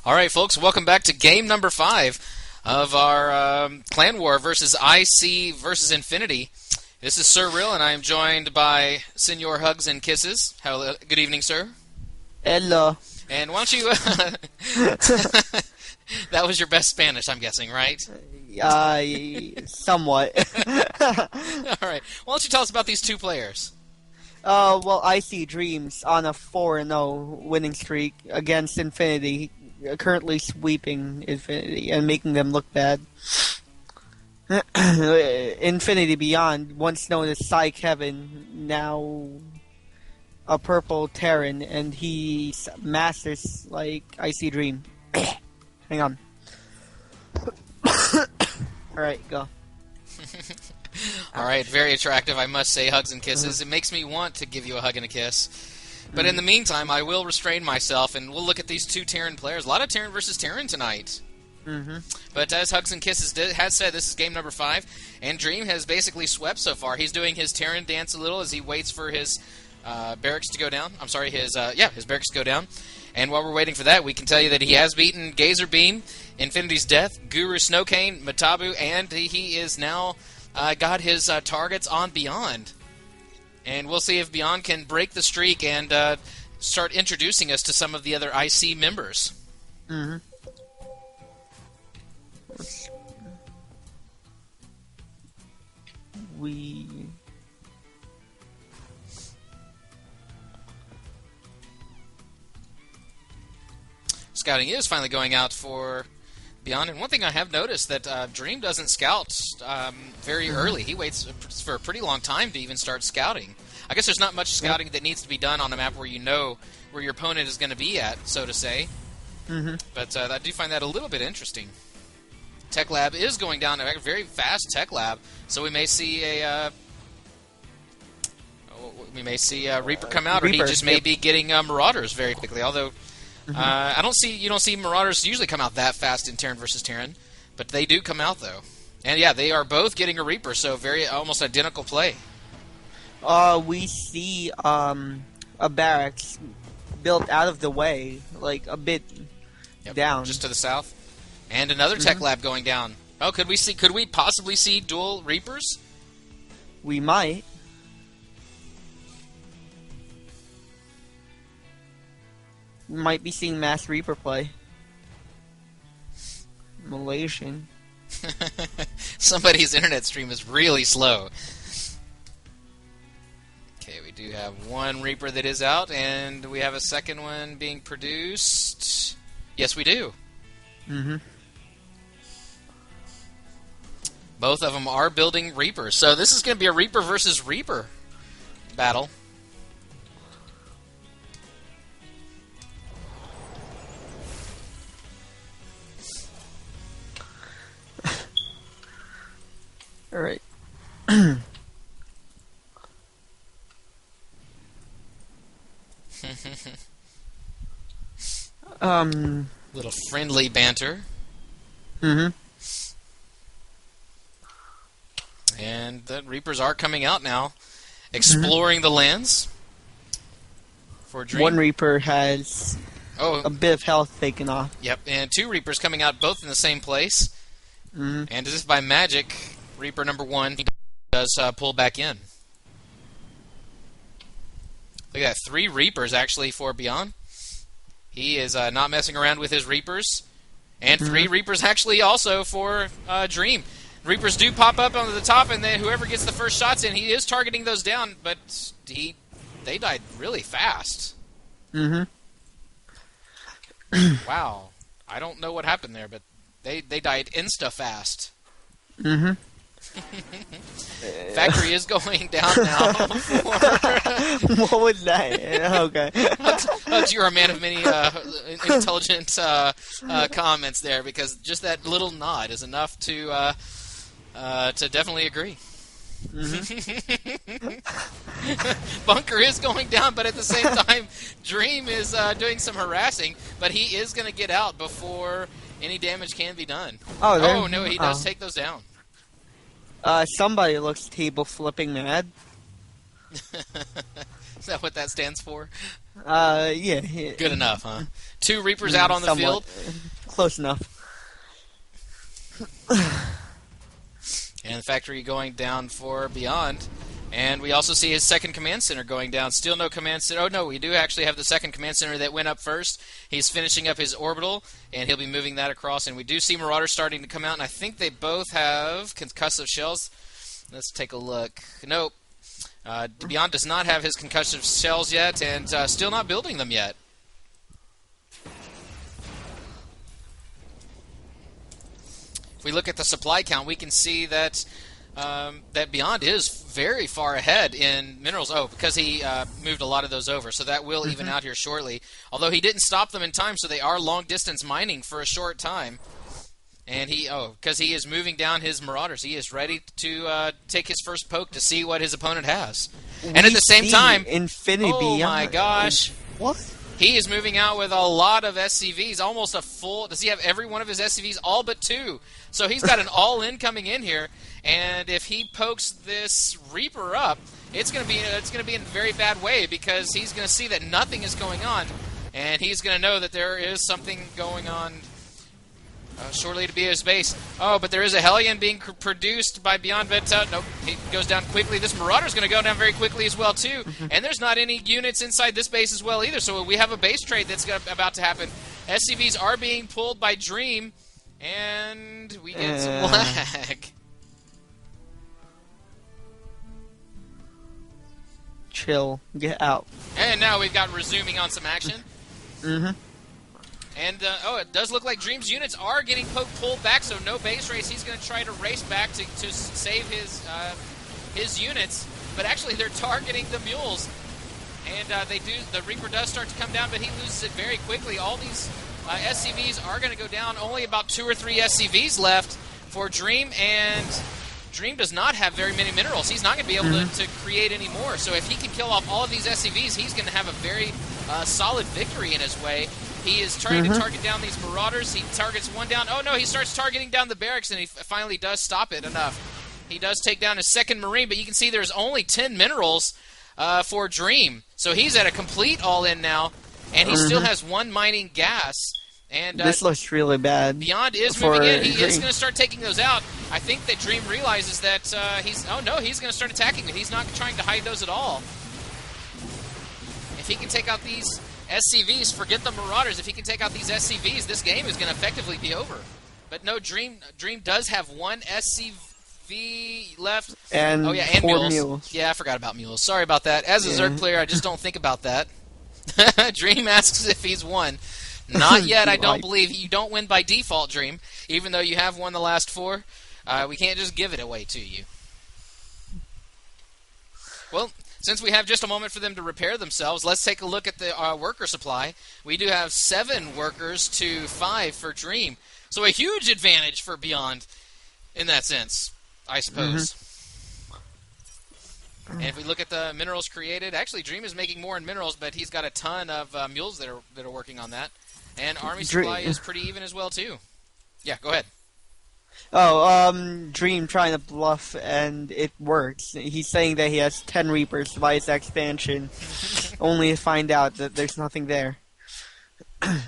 All right, folks, welcome back to game number 5 of our Clan War versus IC versus Infinity. This is Sir Real, and I am joined by Senor Hugs and Kisses. Hello, good evening, sir. Hello. And why don't you... that was your best Spanish, I'm guessing, right? Somewhat. All right. Why don't you tell us about these two players? Well, iCDream's on a 4-0 winning streak against Infinity, currently sweeping Infinity and making them look bad. Infinity Beyond, once known as Psy Kevin, now a purple Terran, and he masters like iCDream. Hang on. Alright, go. All right, very attractive, I must say, Hugs and Kisses. It makes me want to give you a hug and a kiss. But in the meantime, I will restrain myself, and we'll look at these two Terran players. A lot of Terran versus Terran tonight. But as Hugs and Kisses has said, this is game number 5, and Dream has basically swept so far. He's doing his Terran dance a little as he waits for his barracks to go down. I'm sorry, his barracks to go down. And while we're waiting for that, we can tell you that he has beaten Gazer Beam, Infinity's Death, GuruSnowCane, Matabu, and he is now got his targets on Beyond. And we'll see if Beyond can break the streak and start introducing us to some of the other IC members. Scouting is finally going out for Beyond, and one thing I have noticed that Dream doesn't scout very early. He waits for a pretty long time to even start scouting. I guess there's not much scouting that needs to be done on a map where you know where your opponent is going to be at, so to say. But I do find that a little bit interesting. Tech Lab is going down a very fast Tech Lab, so we may see a Reaper come out, or he just may be getting Marauders very quickly. Although you don't see Marauders usually come out that fast in Terran versus Terran, but they do come out though. And yeah, they are both getting a Reaper, so very almost identical play. We see a barracks built out of the way, like a bit down, just to the south, and another Tech Lab going down. Oh, could we possibly see dual Reapers? We might. Might be seeing Mass Reaper play. Malaysian. Somebody's internet stream is really slow. Okay, we do have one Reaper that is out, and we have a second one being produced. Yes, we do. Both of them are building Reapers, so this is going to be a Reaper versus Reaper battle. All right. Little friendly banter. And the Reapers are coming out now, exploring the lands for Dream. One Reaper has a bit of health taken off. Yep, and two Reapers coming out both in the same place. And as if by magic, Reaper number 1 does pull back in. Look at that, 3 Reapers actually for Beyond. He is not messing around with his Reapers. And 3 Reapers actually also for Dream. Reapers do pop up onto the top, and then whoever gets the first shots in, he is targeting those down, but they died really fast. Wow. I don't know what happened there, but they died insta-fast. Factory is going down now. What was that? Okay. You're a man of many intelligent comments there, because just that little nod is enough to definitely agree. Bunker is going down, but at the same time, Dream is doing some harassing, but he is going to get out before any damage can be done. Oh no, he does take those down. Somebody looks table flipping mad. Is that what that stands for? Yeah. Good enough, huh? 2 Reapers out on the Somewhat. field. Close enough. And the factory going down for Beyond. And we also see his second command center going down. Still no command center. Oh, no, we do actually have the second command center that went up first. He's finishing up his orbital, and he'll be moving that across. And we do see Marauders starting to come out, and I think they both have concussive shells. Let's take a look. Nope. Beyond does not have his concussive shells yet, and still not building them yet. If we look at the supply count, we can see that that Beyond is very far ahead in minerals. Oh, because he moved a lot of those over, so that will even out here shortly. Although he didn't stop them in time, so they are long-distance mining for a short time. And because he is moving down his Marauders, he is ready to take his first poke to see what his opponent has. And at the same time, Infinity oh Beyond. my gosh. What? He is moving out with a lot of SCVs, almost a full. Does he have every one of his SCVs? All but 2. So he's got an all-in coming in here, and if he pokes this Reaper up, it's going to be in a very bad way, because he's going to see that nothing is going on, and he's going to know that there is something going on shortly to be his base. Oh, but there is a Hellion being produced by Beyond, but nope, he goes down quickly. This Marauder's going to go down very quickly as well, too. And there's not any units inside this base as well, either, so we have a base trade that's about to happen. SCVs are being pulled by Dream, and we get some lag. Chill. Get out. And now we've got resuming on some action. Mm-hmm. And, it does look like Dream's units are getting pulled back, so no base race. He's going to try to race back to save his units. But actually, they're targeting the mules. And the Reaper does start to come down, but he loses it very quickly. All these SCVs are going to go down. Only about 2 or 3 SCVs left for Dream, and Dream does not have very many minerals. He's not going to be able to create any more. So if he can kill off all of these SCVs, he's going to have a very solid victory in his way. He is trying to target down these Marauders. He targets one down. Oh, no, he starts targeting down the barracks, and he finally does stop it enough. He does take down his second Marine, but you can see there's only 10 minerals for Dream. So he's at a complete all-in now, and he still has 1 mining gas. And this looks really bad. Beyond is moving in. He is going to start taking those out. I think that Dream realizes that he's going to start attacking, but he's not trying to hide those at all. If he can take out these SCVs, forget the Marauders. If he can take out these SCVs, this game is going to effectively be over. But no, Dream does have 1 SCV left. And, and 4 mules. Yeah, I forgot about mules. Sorry about that. As a Zerg player, I just don't think about that. Dream asks if he's won. Not yet, I don't believe. You don't win by default, Dream. Even though you have won the last 4, we can't just give it away to you. Well, since we have just a moment for them to repair themselves, let's take a look at the worker supply. We do have 7 workers to 5 for Dream. So a huge advantage for Beyond in that sense, I suppose. And if we look at the minerals created, actually Dream is making more in minerals, but he's got a ton of mules that are working on that. And army supply is pretty even as well, too. Yeah, go ahead. Dream trying to bluff, and it works. He's saying that he has 10 Reapers by his expansion, only to find out that there's nothing there. A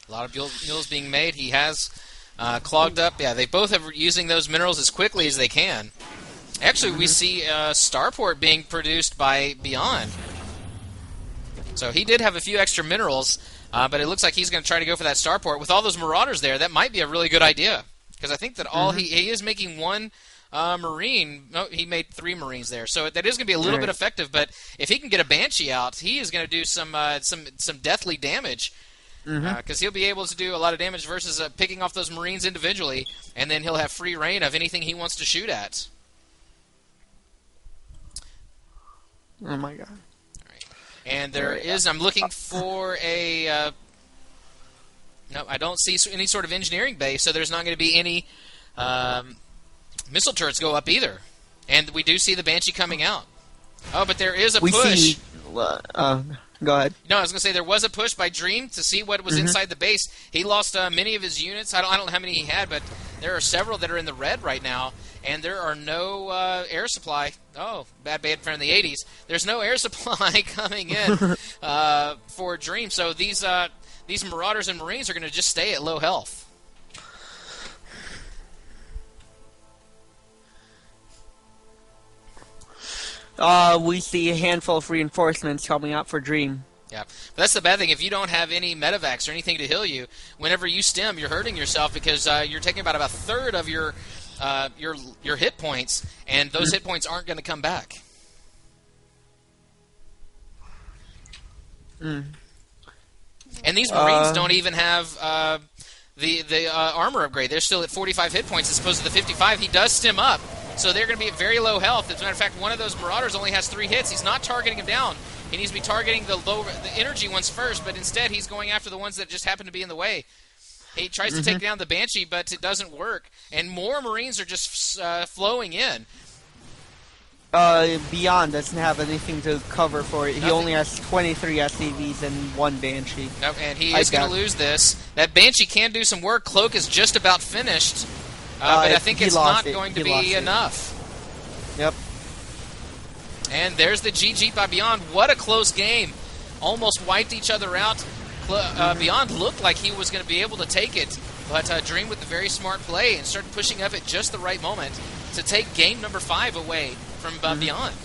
lot of mules being made. He has clogged up. Yeah, they both are using those minerals as quickly as they can. Actually, we see Starport being produced by Beyond. So he did have a few extra minerals, but it looks like he's going to try to go for that Starport. With all those Marauders there, that might be a really good idea. Because I think that he is making 1 Marine. No, he made 3 Marines there. So that is going to be a little bit effective. But if he can get a Banshee out, he is going to do some deathly damage. Because he'll be able to do a lot of damage versus picking off those Marines individually. And then he'll have free reign of anything he wants to shoot at. Oh my god. And there is, I'm looking for a, no, I don't see any sort of engineering base, so there's not going to be any missile turrets go up either. And we do see the Banshee coming out. Oh, but there is a push. Go ahead. No, I was going to say there was a push by Dream to see what was inside the base. He lost many of his units. I don't know how many he had, but There are several that are in the red right now, and there are no air supply. Oh, bad from the 80s. There's no air supply coming in for Dream. So these Marauders and Marines are going to just stay at low health. We see a handful of reinforcements coming out for Dream. Yeah, but that's the bad thing. If you don't have any medevacs or anything to heal you, whenever you stem, you're hurting yourself because you're taking about a third of your hit points, and those hit points aren't going to come back. And these Marines don't even have the armor upgrade. They're still at 45 hit points as opposed to the 55. He does stem up, so they're going to be at very low health. As a matter of fact, one of those Marauders only has 3 hits. He's not targeting him down. He needs to be targeting the energy ones first, but instead he's going after the ones that just happen to be in the way. He tries to take down the Banshee, but it doesn't work. And more Marines are just flowing in. Beyond doesn't have anything to cover for it. He only has 23 SCVs and 1 Banshee. Nope, and he is going to lose this. That Banshee can do some work. Cloak is just about finished, but I think it's not going to be enough. Yep. And there's the GG by Beyond. What a close game. Almost wiped each other out. Beyond looked like he was going to be able to take it, but Dream with the very smart play and started pushing up at just the right moment to take game number 5 away from Beyond.